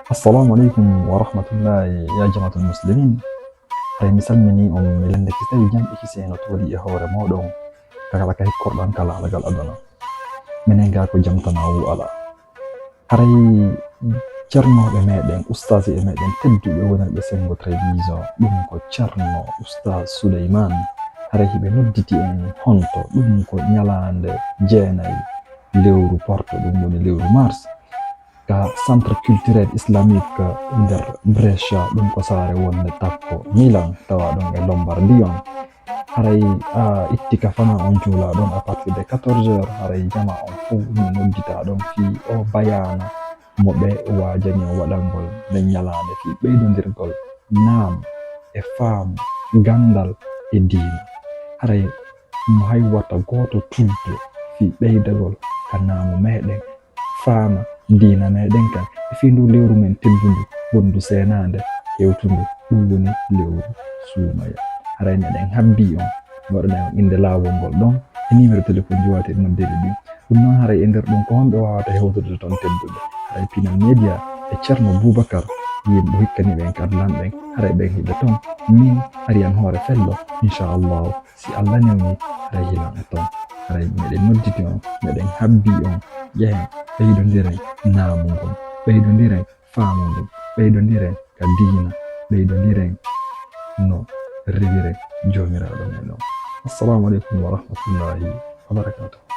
Assalamu alaikum wa rahmatullahi ya jama'atul muslimin. Hay mi salmini on mi lende ki tawi jamɓe kiseno to waɗi e hoore moɗon kala ka hikkorɗon kala alagal aduna minen ga ko jamtana wu ala haray ceernoɓe meɗen ustasi e meɗen tedduɓe wonanɓe sengo télévision ɗum ko ceerno oustas Souleymane haray hiɓe nodditi en honto ɗum ko ñalande jeenayi lewru porto ɗum woni lewru mars ka centre culturel islamique nder Brescia ɗum ko saare wonde Tappo Milan tawa ɗon e Lombardion haray itti ka fana on juula ɗon à partir de 14h haray jama on fof mi noddita ɗon fi o bayana mo ɓe wajani o waɗalngol nden ñalande fi ɓeydodirgol naam e faamu gandal e diina haray mo hay warta goto tuddo fi ɓeydagol ka naamu meɗen faama diina meɗen kan e fi ndu lewru men teddundu wondu senade hewtundu ɗum woni lewru suumaya haray meɗen habbi on waɗana on inde laawol ngol ɗon e numéro téléphone jowate noddede ɗin ɗum noon haray e nder ɗum ko honɓe wawata hewtude toon tedduɓe haray Pinal Media e ceerno Boubacar yimɓe hikkaniɓe en karlanɗen haray ɓen hiɓe toon min ariyan hoore fello inchallahu si Allah newni haray hilan e toon haray meɗen nodditi on meɗen habbi on yehen ɓeydodiren naamu ngon ɓeydodiren faamu ngon ɓeydodiren ka diina ɓeydodiren no rewiren jomiraɗo men o. Assalamu aleykum wa rahmatullahi wa barakatuh.